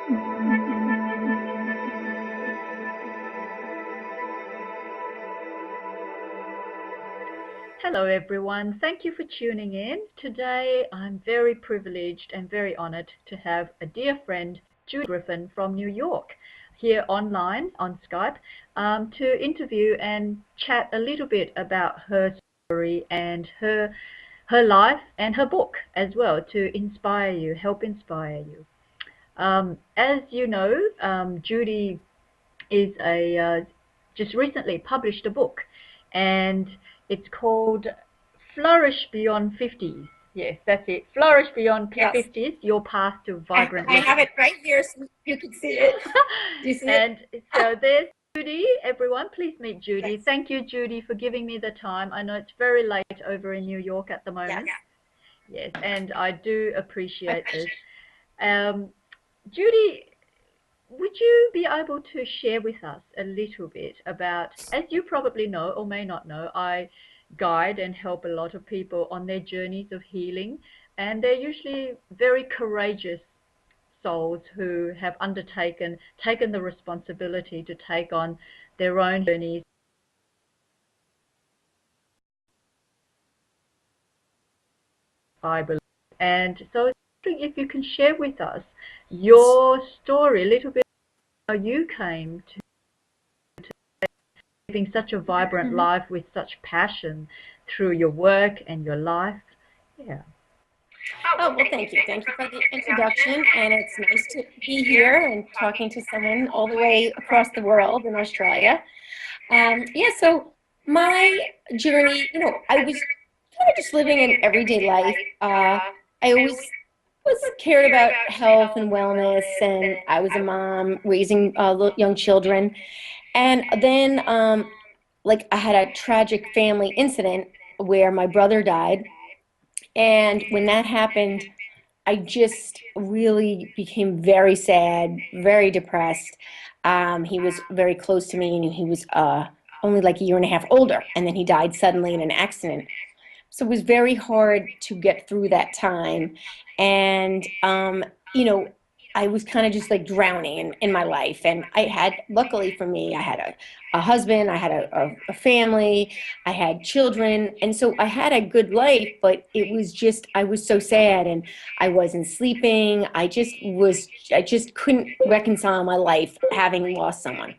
Hello everyone, thank you for tuning in. Today I'm very privileged and very honored to have a dear friend, Judy Griffin from New York, here online on Skype to interview and chat a little bit about her story and her life and her book as well, to inspire you, help inspire you. As you know, Judy is just recently published a book, and it's called Flourish Beyond 50s. Yes, that's it. Flourish Beyond Yes. 50s, Your Path to Vibrant I Living. have it right here so you can see it. Do you see And it? so there's Judy. Everyone, please meet Judy. Yes. Thank you, Judy, for giving me the time. I know it's very late over in New York at the moment. Yes, and I do appreciate this. Judy, would you be able to share with us a little bit about, as you probably know or may not know, I guide and help a lot of people on their journeys of healing, and they're usually very courageous souls who have taken the responsibility to take on their own journeys. I believe. And so if you can share with us your story, a little bit how you came to living such a vibrant life with such passion through your work and your life. Yeah. Oh, well, thank you. Thank you for the introduction. And it's nice to be here and talking to someone all the way across the world in Australia. Yeah, so my journey, I was kind of just living an everyday life. I always was cared about health and wellness, and I was a mom raising young children. And then, I had a tragic family incident where my brother died. And when that happened, I just really became very sad, very depressed. He was very close to me, and he was only like a year and a half older. And then he died suddenly in an accident. So it was very hard to get through that time. And, I was kind of just like drowning in my life. And luckily for me, I had a husband, I had a family, I had children. And so I had a good life, but I was so sad, and I wasn't sleeping. I just couldn't reconcile my life having lost someone.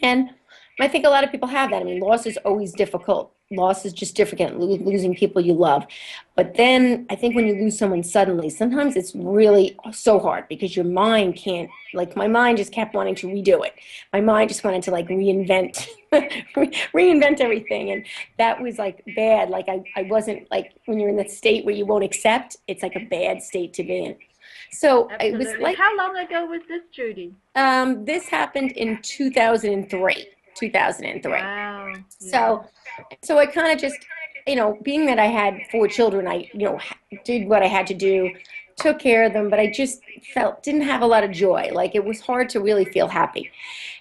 And I think a lot of people have that. I mean, loss is always difficult. Loss is just difficult, losing people you love. But then I think when you lose someone suddenly, sometimes it's really so hard because your mind can't, like my mind just kept wanting to redo it. My mind just wanted to like reinvent, reinvent everything. And that was like bad. Like I wasn't like, when you're in that state where you won't accept, it's like a bad state to be in. So it was Absolutely. like, How long ago was this, Judy? this happened in 2003. 2003. Wow. So I kind of just, being that I had 4 children, I, did what I had to do, took care of them, but I just didn't have a lot of joy. Like it was hard to really feel happy.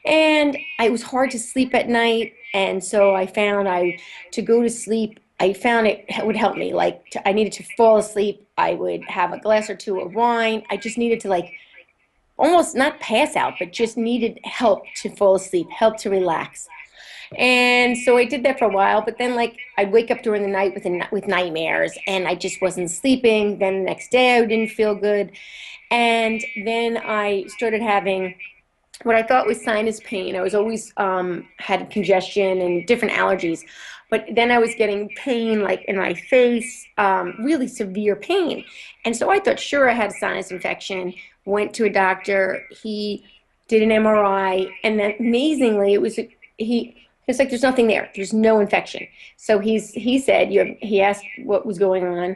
And it was hard to sleep at night. And so I found to go to sleep, I found it would help me. I needed to fall asleep. I would have a glass or two of wine. I just needed to almost not pass out, but just needed help to fall asleep, help to relax. And so I did that for a while, but then I'd wake up during the night with nightmares, and I just wasn't sleeping. Then the next day I didn't feel good. And then I started having what I thought was sinus pain. I was always had congestion and different allergies. But then I was getting pain in my face, really severe pain. And so I thought, sure, I had a sinus infection, went to a doctor. He did an MRI, and then amazingly, it's like, there's nothing there. There's no infection. So he said, he asked what was going on.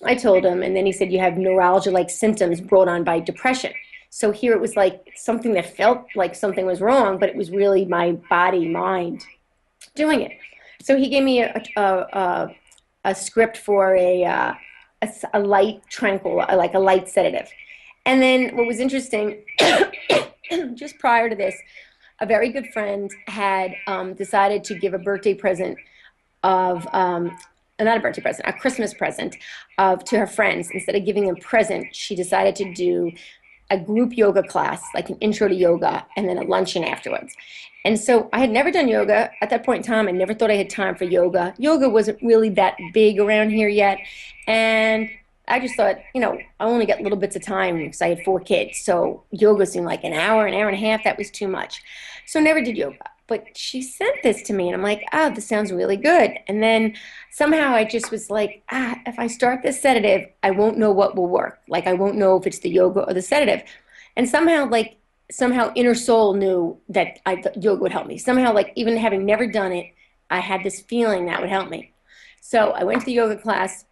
I told him, and then he said, you have neuralgia-like symptoms brought on by depression. So here it was like something that felt like something was wrong, but it was really my body, mind doing it. So he gave me a script for a light tranquil, like a light sedative. And then what was interesting, just prior to this, a very good friend had decided to give a birthday present of, not a birthday present, a Christmas present to her friends. Instead of giving them a present, she decided to do a group yoga class, like an intro to yoga, and then a luncheon afterwards. And so I had never done yoga at that point in time. I never thought I had time for yoga. Yoga wasn't really that big around here yet. And I just thought, I only got little bits of time because I had 4 kids. So yoga seemed like an hour and a half. That was too much. So I never did yoga. But she sent this to me, and I'm like, this sounds really good. And then somehow I just was like, if I start this sedative, I won't know what will work. Like, I won't know if it's the yoga or the sedative. And somehow inner soul knew that yoga would help me. Somehow, like, even having never done it, I had this feeling that would help me. So I went to the yoga class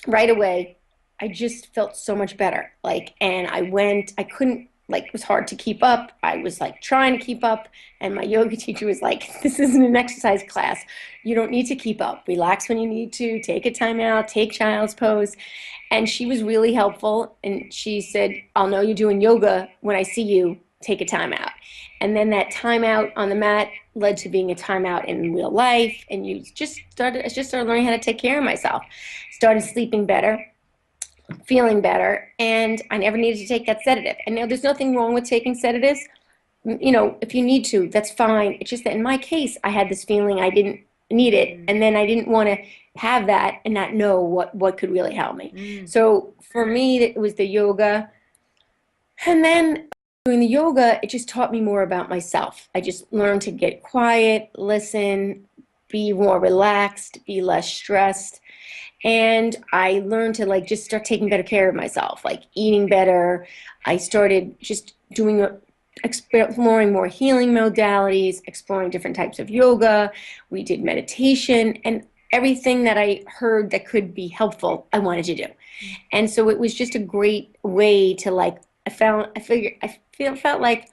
right away. I just felt so much better. And I couldn't, it was hard to keep up. I was trying to keep up. And my yoga teacher was like, this isn't an exercise class. You don't need to keep up. Relax when you need to. Take a time out. Take child's pose. And she was really helpful. And she said, I'll know you're doing yoga when I see you. Take a time out. And then that time out on the mat led to being a time out in real life. And I just started learning how to take care of myself. Started sleeping better, feeling better, and I never needed to take that sedative. And now there's nothing wrong with taking sedatives. If you need to, that's fine. It's just that in my case, I had this feeling I didn't need it, and then I didn't want to have that and not know what could really help me. So for me, it was the yoga. And then doing the yoga, it just taught me more about myself. I just learned to get quiet, listen, be more relaxed, be less stressed. And I learned to just start taking better care of myself, eating better. I started just exploring more healing modalities, exploring different types of yoga. We did meditation, and everything that I heard that could be helpful, I wanted to do. And so it was just a great way to I felt like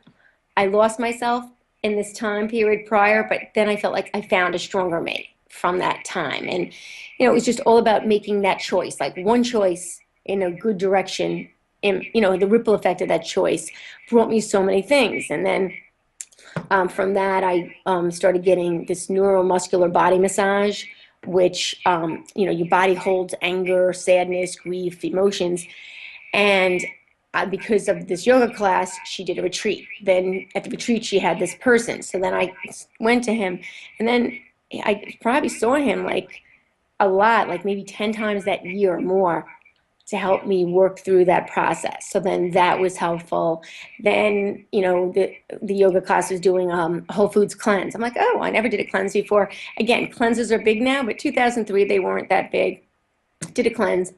I lost myself in this time period prior, but then I felt like I found a stronger me from that time. And it was just all about making that choice, one choice in a good direction. And the ripple effect of that choice brought me so many things. And then from that, I started getting this neuromuscular body massage, which your body holds anger, sadness, grief, emotions. And because of this yoga class, she did a retreat. Then at the retreat, she had this person. So then I went to him, and then I probably saw him a lot, maybe 10 times that year or more, to help me work through that process. So then that was helpful. Then, the yoga class was doing a whole foods cleanse. I'm like, oh, I never did a cleanse before. Again, cleanses are big now, but 2003, they weren't that big. Did a cleanse.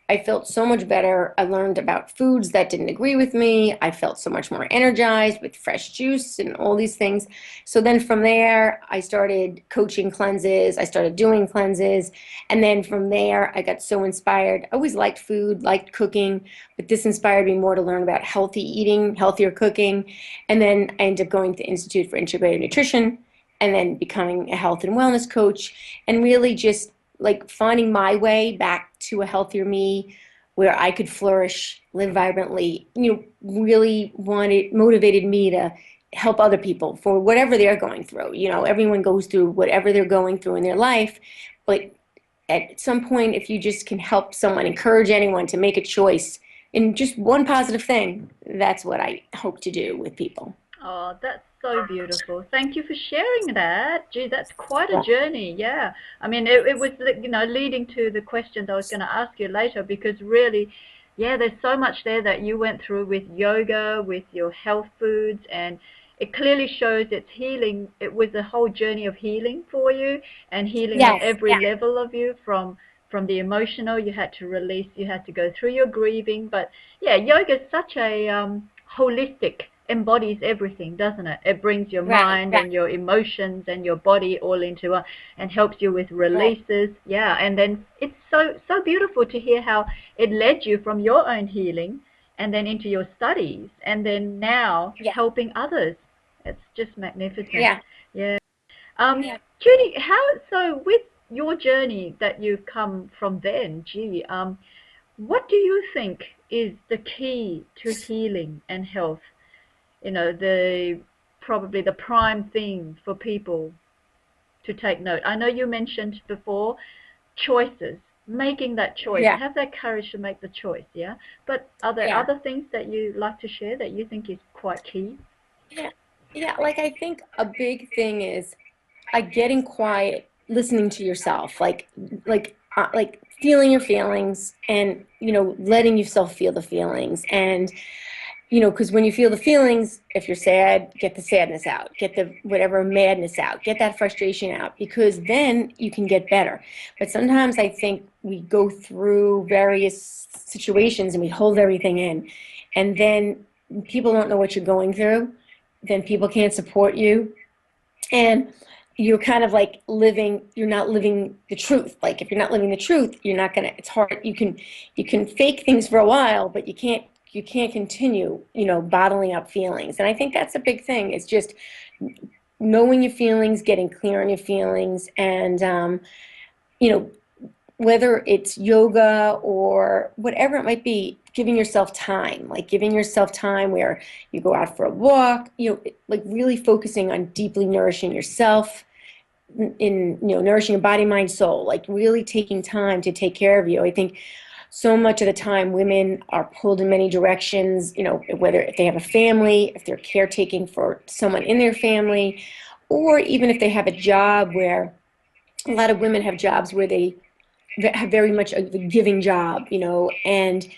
I felt so much better. I learned about foods that didn't agree with me. I felt so much more energized with fresh juice and all these things. So then from there, I started coaching cleanses. I started doing cleanses. And then from there, I got so inspired. I always liked food, liked cooking, but this inspired me more to learn about healthy eating, healthier cooking. And then I ended up going to the Institute for Integrative Nutrition, and then becoming a health and wellness coach, and really just finding my way back to a healthier me where I could flourish, live vibrantly, really motivated me to help other people for whatever they're going through. Everyone goes through whatever they're going through in their life, but at some point, if you just can help someone, encourage anyone to make a choice in just one positive thing, that's what I hope to do with people. Oh, that's so beautiful. Thank you for sharing that. Gee, that's quite a journey. Yeah. I mean, it was, leading to the questions I was going to ask you later, because really, yeah, there's so much there that you went through with yoga, with your health foods, and it clearly shows it's healing. It was a whole journey of healing for you, and healing at every level of you, from the emotional, you had to release, you had to go through your grieving. But yeah, yoga is such a holistic, embodies everything, doesn't it? It brings your mind and your emotions and your body all into and helps you with releases. Yeah, and then it's so beautiful to hear how it led you from your own healing and then into your studies, and then now helping others. It's just magnificent. Yeah. Judy, so with your journey that you've come from then, what do you think is the key to healing and health? Probably the prime thing for people to take note. I know you mentioned before choices. making that choice. Yeah. Have that courage to make the choice, yeah? But are there Yeah. other things that you like to share that you think is quite key? Yeah. Yeah. Like, I think a big thing is getting quiet, listening to yourself, like feeling your feelings, and letting yourself feel the feelings. And because when you feel the feelings, if you're sad, get the sadness out, get the whatever madness out, get that frustration out, because then you can get better. But sometimes I think we go through various situations and we hold everything in, and then people don't know what you're going through, then people can't support you, and you're kind of like you're not living the truth. Like, if you're not living the truth, you're not gonna, it's hard. You can fake things for a while, but you can't continue, bottling up feelings. And I think that's a big thing. It's just knowing your feelings, getting clear on your feelings, and you know, whether it's yoga or whatever it might be, giving yourself time, like giving yourself time where you go out for a walk, like really focusing on deeply nourishing yourself, in nourishing your body, mind, soul, like really taking time to take care of you. I think so much of the time women are pulled in many directions, whether if they have a family, if they're caretaking for someone in their family, or even if they have a job where a lot of women have jobs where they have very much a giving job, and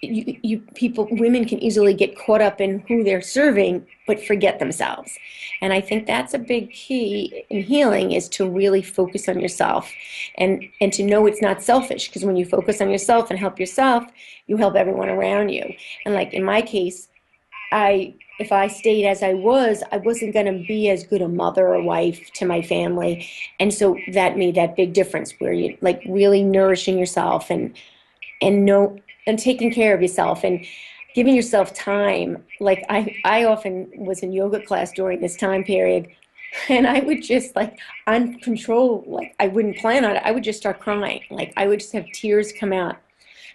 women can easily get caught up in who they're serving, but forget themselves. And I think that's a big key in healing, is to really focus on yourself, and to know it's not selfish, because when you focus on yourself and help yourself, you help everyone around you. And like in my case, if I stayed as I wasn't going to be as good a mother or wife to my family. And so that made that big difference, where you like really nourishing yourself, and taking care of yourself, and giving yourself time. Like, I often was in yoga class during this time period, and I would just, like, uncontrolled, like, I wouldn't plan on it. I would just start crying. Like, I would just have tears come out,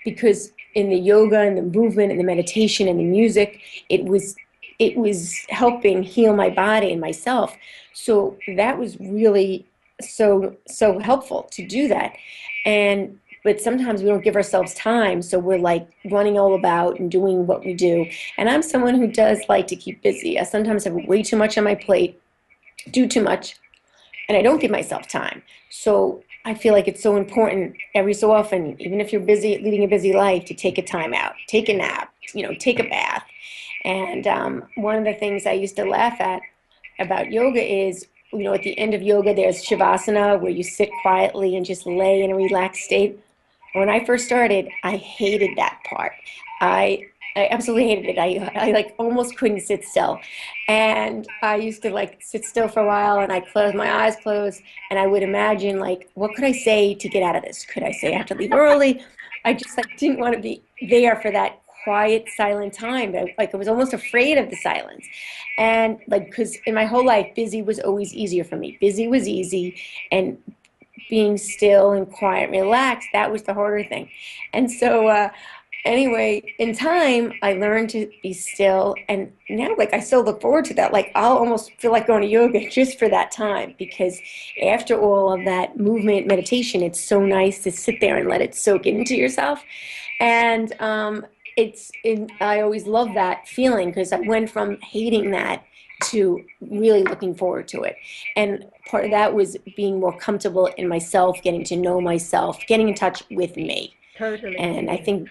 because in the yoga and the movement and the meditation and the music, it was helping heal my body and myself. So that was really so helpful to do that. But sometimes we don't give ourselves time, so we're like running all about and doing what we do. And I'm someone who does like to keep busy. I sometimes have way too much on my plate, do too much, and I don't give myself time. So I feel like it's so important every so often, even if you're busy, leading a busy life, to take a time out, take a nap, take a bath. And one of the things I used to laugh at about yoga is, at the end of yoga, there's Shavasana, where you sit quietly and just lay in a relaxed state. When I first started, I hated that part. I absolutely hated it. I like almost couldn't sit still. And I used to like sit still for a while, and I close my eyes closed, and I would imagine, like, what could I say to get out of this? Could I say I have to leave early? I just like didn't want to be there for that quiet, silent time. I was almost afraid of the silence. And like, because in my whole life, busy was always easier for me. Busy was easy, and being still and quiet, relaxed, that was the harder thing. And so anyway, in time, I learned to be still, and now, like, I still look forward to that. Like, I'll almost feel like going to yoga just for that time, because after all of that movement, meditation, it's so nice to sit there and let it soak into yourself. And I always love that feeling, because I went from hating that to really looking forward to it. And part of that was being more comfortable in myself, getting to know myself, getting in touch with me. Totally. And I think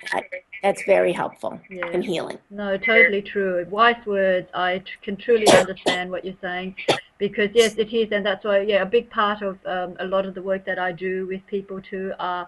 that's very helpful in Yeah. healing. No, totally true. Wise words. I can truly understand what you're saying, because yes, it is, and that's why, yeah, a big part of a lot of the work that I do with people too are,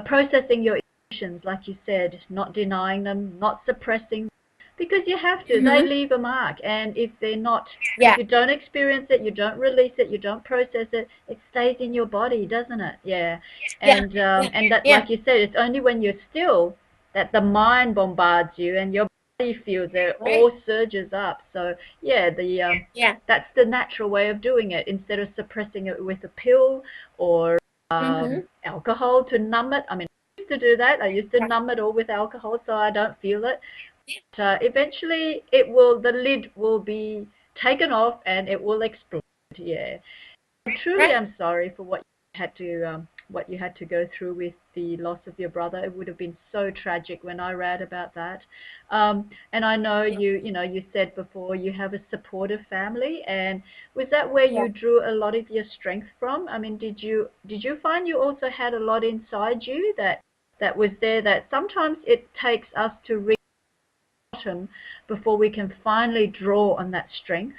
processing your emotions, like you said, not denying them, not suppressing, because you have to. They leave a mark, and if they're not, Yeah. if you don't experience it, you don't release it, you don't process it, it stays in your body, doesn't it? Yeah. Yeah. And that, Yeah. like you said, it's only when you're still that the mind bombards you and your body feels it, Right. all surges up. So yeah, Yeah. that's the natural way of doing it, instead of suppressing it with a pill or alcohol to numb it. I mean, I used to do that. I used to numb it all with alcohol so I don't feel it. But eventually the lid will be taken off and it will explode. Yeah. Truly, Right. I'm sorry for what you had to what you had to go through with the loss of your brother. It would have been so tragic when I read about that. And I know you said before you have a supportive family, and was that where Yeah. you drew a lot of your strength from? I mean, did you find you also had a lot inside you that was there, that sometimes it takes us to reach the bottom before we can finally draw on that strength?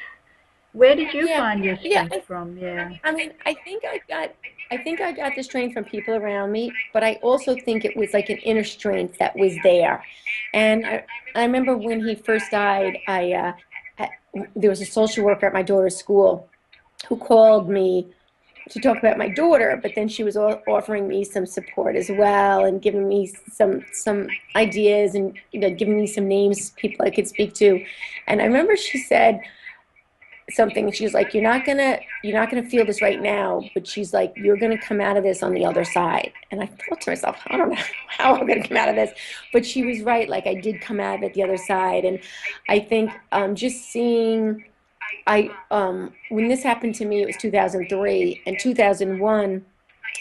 Where did you Yeah. find your Yeah. strength from? Yeah. I mean, I think I got the strength from people around me, but I also think it was like an inner strength that was there. And I remember when he first died, there was a social worker at my daughter's school who called me to talk about my daughter, but then she was offering me some support as well and giving me some ideas and giving me some names, people I could speak to. And I remember she said something. She was like, you're not gonna feel this right now, but she's like, you're gonna come out of this on the other side. And I thought to myself, I don't know how I'm gonna come out of this, but she was right. Like, I did come out of it the other side. And I think just seeing, when this happened to me, it was 2003. And 2001,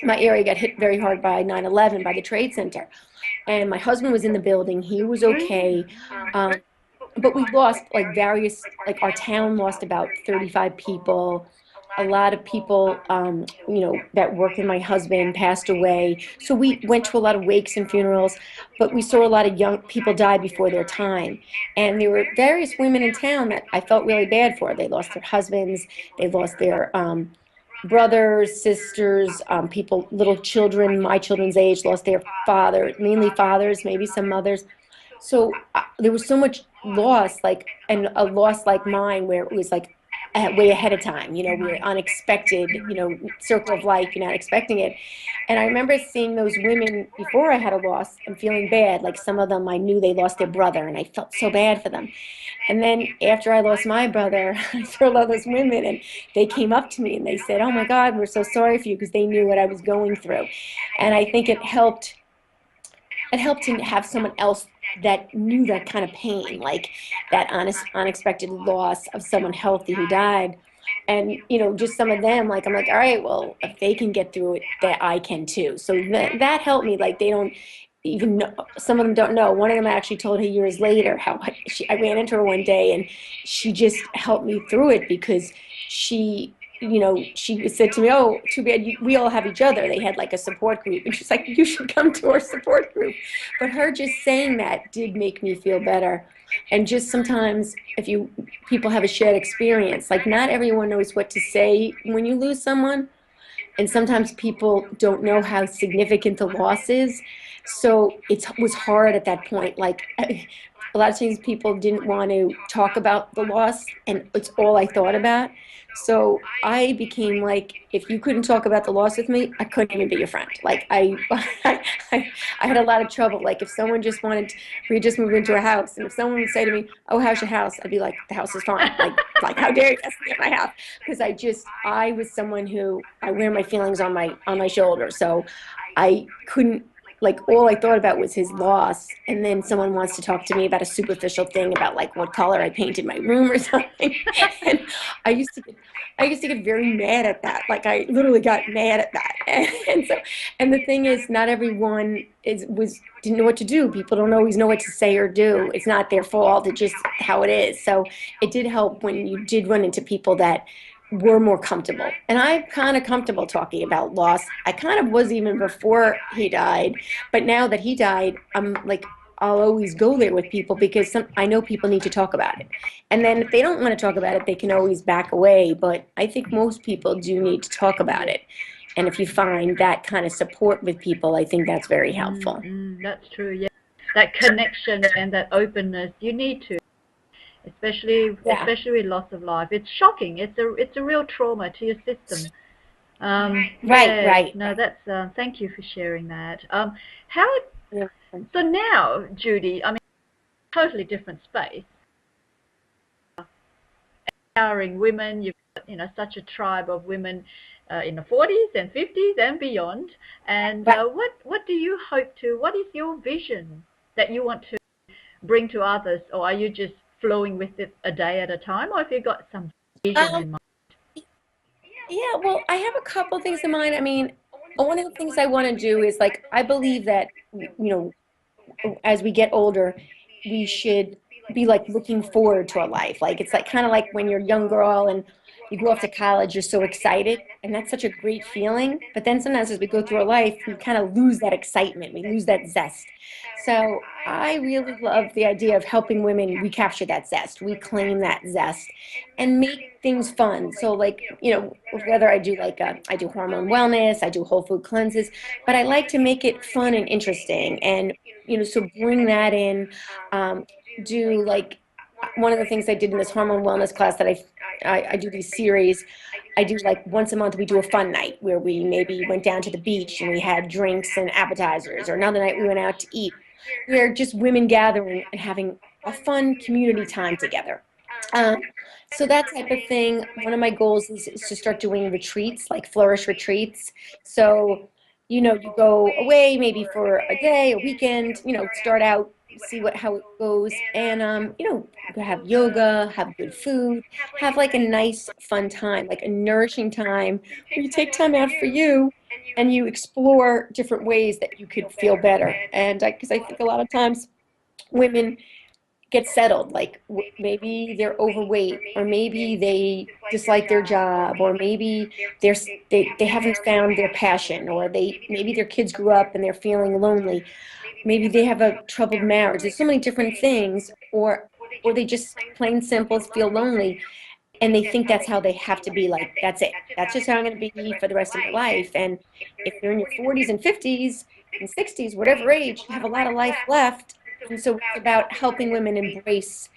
my area got hit very hard by 9/11, by the Trade Center, and my husband was in the building. He was okay. um, but we lost like like our town lost about 35 people. A lot of people, that worked with my husband passed away. So we went to a lot of wakes and funerals, but we saw a lot of young people die before their time. And there were various women in town that I felt really bad for. They lost their husbands, they lost their brothers, sisters, people, little children, my children's age, lost their father, mainly fathers, maybe some mothers. So there was so much loss, like, and a loss like mine, where it was like way ahead of time. We're unexpected. Circle of life. You're not expecting it. And I remember seeing those women before I had a loss and feeling bad. Like, some of them, I knew they lost their brother, and I felt so bad for them. And then after I lost my brother, I saw a lot of those women, and they came up to me and they said, "Oh my God, we're so sorry for you," because they knew what I was going through. And I think it helped to have someone else that knew that kind of pain, like that honest, unexpected loss of someone healthy who died. And just some of them, like, I'm like, all right, well, if they can get through it, that I can too. So that helped me. Like, they don't even know, some of them don't know. One of them, I actually told her years later how I ran into her one day, and she just helped me through it, because she said to me, "Oh, too bad, we all have each other." They had like a support group, and she's like, "You should come to our support group." But her just saying that did make me feel better. And just sometimes, if people have a shared experience, like, not everyone knows what to say when you lose someone, and sometimes people don't know how significant the loss is. So it was hard at that point. Like, a lot of times people didn't want to talk about the loss, and it's all I thought about. So I became like, if you couldn't talk about the loss with me, I couldn't even be your friend. Like, I had a lot of trouble. Like, if someone just we just moved into a house, and if someone would say to me, "Oh, how's your house?" I'd be like, "The house is fine." Like, how dare you ask me at my house? Because I was someone who, I wear my feelings on my shoulder. So I couldn't, like, all I thought about was his loss. And then someone wants to talk to me about a superficial thing, about like what color I painted my room or something. And I used to get very mad at that. Like, I literally got mad at that. And the thing is, not everyone didn't know what to do. People don't always know what to say or do. It's not their fault. It's just how it is. So it did help when you did run into people that were more comfortable. And I'm kind of comfortable talking about loss. I kind of was even before he died, but now that he died, I'm like, I'll always go there with people, because I know people need to talk about it. And then if they don't want to talk about it, they can always back away. But I think most people do need to talk about it. And if you find that kind of support with people, I think that's very helpful. That's true. Yeah, that connection and that openness, you need to, especially Yeah. especially with loss of life. It's shocking. It's a real trauma to your system. Right, Yeah. right. No, that's. Thank you for sharing that. How Yeah. so now, Judy? I mean, totally different space. Empowering women. You've got, such a tribe of women in the 40s and 50s and beyond. And Right. what do you hope to? What is your vision that you want to bring to others, or are you just flowing with it a day at a time, or have you got some vision Um, in mind? yeah, well, I have a couple things in mind. I mean, one of the things I want to do is like, I believe that, as we get older, we should be like looking forward to our life. Like it's like kind of like when you're a young girl and you go off to college, you're so excited, and that's such a great feeling. But then sometimes as we go through our life, we kind of lose that excitement, we lose that zest. So I really love the idea of helping women recapture that zest, reclaim that zest, and make things fun. So like, whether I do like I do hormone wellness, I do whole food cleanses, but I like to make it fun and interesting. And so bring that in. Do like one of the things I did in this hormone wellness class that I do these series. I do like once a month we do a fun night where we maybe went down to the beach and we had drinks and appetizers, or another night we went out to eat. We're just women gathering and having a fun community time together. Um, so that type of thing. One of my goals is to start doing retreats, like Flourish retreats. So, you go away maybe for a day, a weekend, start out, see how it goes, and have yoga, have good food, have like a nice, fun time, like a nourishing time where you take time out for you and you explore different ways that you could feel better. And because I think a lot of times women get settled, like maybe they're overweight, or maybe they dislike their job, or maybe they haven't found their passion, or maybe their kids grew up and they're feeling lonely, maybe they have a troubled marriage. There's so many different things, or they just plain simple feel lonely, and they think that's how they have to be. Like, that's it, that's just how I'm going to be for the rest of my life. And if you're in your 40s and 50s and 60s, whatever age, you have a lot of life left. And so it's about helping women embrace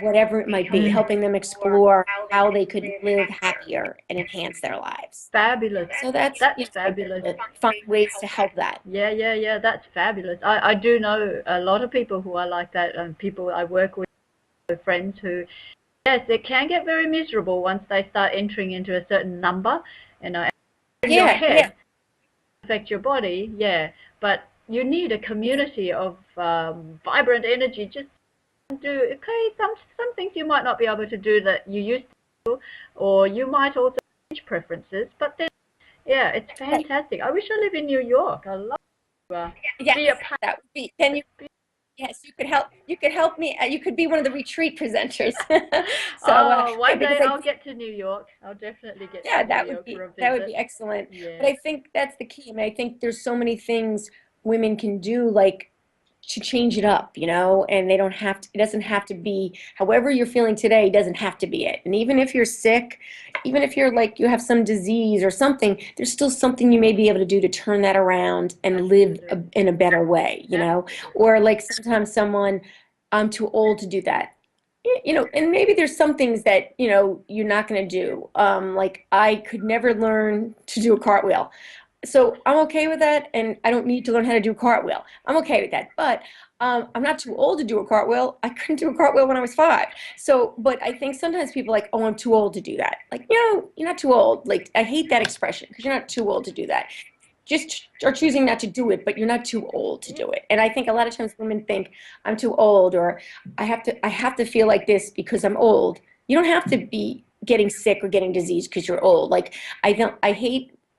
whatever it might be, helping them explore how they could live happier and enhance their lives. Fabulous. So that's fabulous. Find ways to help that. Yeah. That's fabulous. I do know a lot of people who are like that, and people I work with, friends who, yes, it can get very miserable once they start entering into a certain number, and your head affect your body, but you need a community of vibrant energy. Just do, okay, some things you might not be able to do that you used to do, or you might also change preferences, but then it's fantastic. I wish I lived in New York. I love to be a part. That would be. Can you? Yes, you could help. You could help me. You could be one of the retreat presenters. So one day I'll get to New York. I'll definitely get to New York for a visit. That would be excellent. Yeah. But I think that's the key. I mean, I think there's so many things women can do, like to change it up, and they don't have to, it doesn't have to be however you're feeling today, doesn't have to be it. And even if you're sick, even if you're like, you have some disease or something, there's still something you may be able to do to turn that around and live in a better way, or like sometimes someone, I'm too old to do that. And maybe there's some things that, you're not going to do. Like I could never learn to do a cartwheel. So I'm okay with that, and I don't need to learn how to do a cartwheel. I'm okay with that, but I'm not too old to do a cartwheel. I couldn't do a cartwheel when I was 5. So, but I think sometimes people are like, oh, I'm too old to do that. Like, you're not too old. Like, I hate that expression, because you're not too old to do that. Just are choosing not to do it, but you're not too old to do it. And I think a lot of times women think I'm too old, or I have to feel like this because I'm old. You don't have to be getting sick or getting disease because you're old. Like, I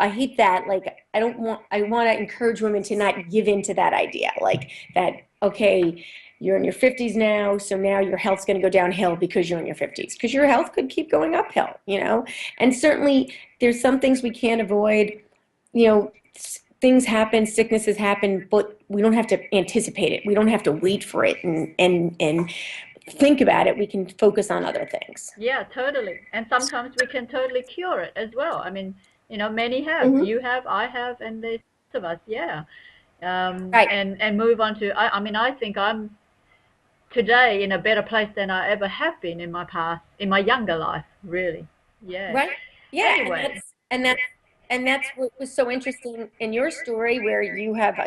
hate that. Like, I want to encourage women to not give in to that idea. Like that, okay, you're in your 50s now, so now your health's going to go downhill because you're in your 50s, because your health could keep going uphill, And certainly there's some things we can't avoid, things happen, sicknesses happen, but we don't have to anticipate it. We don't have to wait for it and think about it. We can focus on other things. Yeah, totally. And sometimes we can totally cure it as well. I mean, many have. Mm-hmm. You have, I have, and there's lots of us, right. And move on to, I think I'm today in a better place than I ever have been in my past, in my younger life, really. Yeah. Right. Yeah. Anyway. And that's what was so interesting in your story, where you have,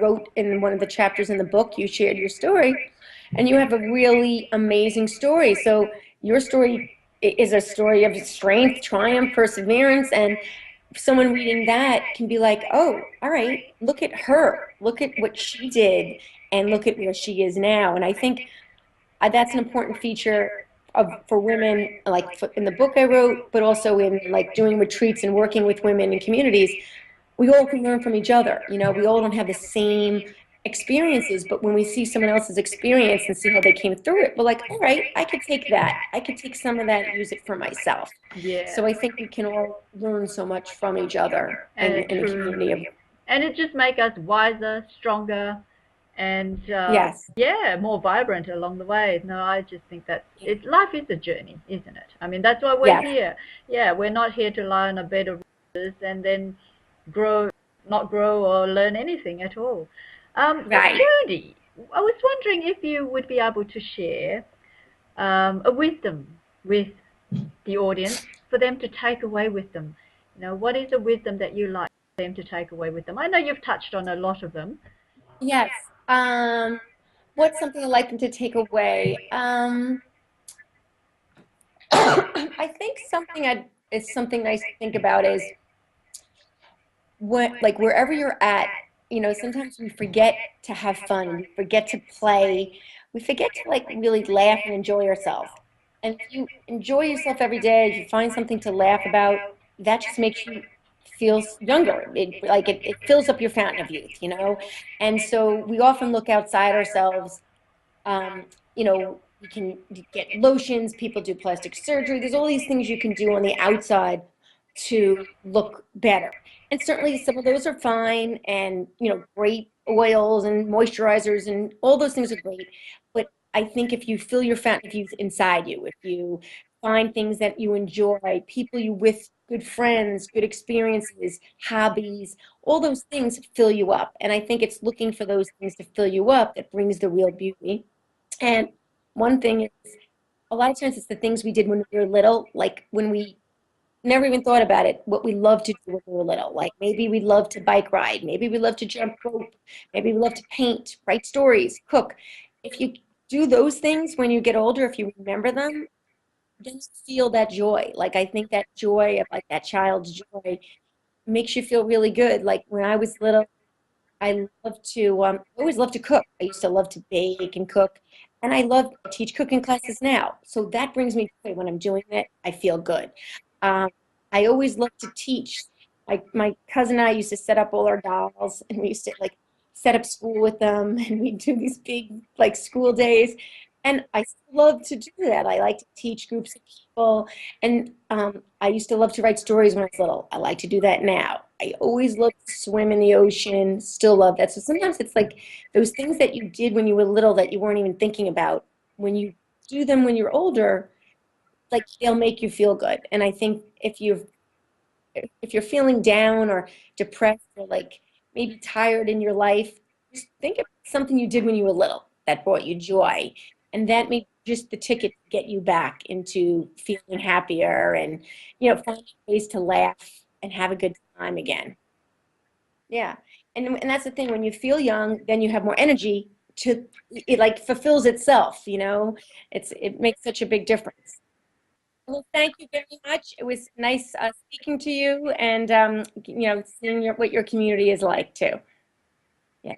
wrote in one of the chapters in the book, you shared your story, and you have a really amazing story. So your story is a story of strength, triumph, perseverance, and someone reading that can be like, oh, all right, look at her, look at what she did, and look at where she is now. And I think that's an important feature for women, like in the book I wrote, but also in like doing retreats and working with women in communities. we all can learn from each other. You know, we all don't have the same experiences, but when we see someone else's experience and see how they came through it, we're like, all right, I could take that. I could take some of that and use it for myself. Yeah. So I think we can all learn so much from each other And in the community of. and it just make us wiser, stronger, and Yes. yeah, more vibrant along the way. No, I just think that it. Life is a journey, isn't it? I mean, that's why we're Yes. here. Yeah, we're not here to lie on a bed of roses and then grow, not grow or learn anything at all. Right. Judy, I was wondering if you would be able to share a wisdom with the audience for them to take away with them. You know, what is a wisdom that you like them to take away with them? I know you've touched on a lot of them. Yes. What's something I'd like them to take away? I think is something nice to think about is when, like, wherever you're at, you know, sometimes we forget to have fun, we forget to play, we forget to like really laugh and enjoy ourselves. And if you enjoy yourself every day, if you find something to laugh about, that just makes you feel younger. It fills up your fountain of youth, you know? And so we often look outside ourselves. You know, you can get lotions, people do plastic surgery. There's all these things you can do on the outside to look better. And certainly some of those are fine and, you know, great oils and moisturizers and all those things are great. But I think if you fill your fountain of youth inside you, if you find things that you enjoy, people you with, good friends, good experiences, hobbies, all those things fill you up. And I think it's looking for those things to fill you up that brings the real beauty. And one thing is, a lot of times it's the things we did when we were little, like when we never even thought about it, what we loved to do when we were little. Like maybe we loved to bike ride, maybe we loved to jump rope, maybe we loved to paint, write stories, cook. If you do those things when you get older, if you remember them, then you feel that joy. Like I think that joy of like that child's joy makes you feel really good. Like when I was little, I always loved to cook. I used to love to bake and cook. And I teach cooking classes now. So that brings me joy. When I'm doing it, I feel good. Um, I always loved to teach. My cousin and I used to set up all our dolls and we used to like set up school with them and we do these big like school days. And I still love to do that. I like to teach groups of people. And I used to love to write stories when I was little. I like to do that now. I always love to swim in the ocean, still love that. So sometimes it's like those things that you did when you were little that you weren't even thinking about. When you do them when you're older, like they'll make you feel good. And I think if you're feeling down or depressed or like maybe tired in your life, just think of something you did when you were little that brought you joy. And that may be just the ticket to get you back into feeling happier and, you know, finding ways to laugh and have a good time again. Yeah. And that's the thing, when you feel young, then you have more energy to it like fulfills itself, you know. It makes such a big difference. Well, thank you very much. It was nice speaking to you and you know, seeing what your community is like too. Yes.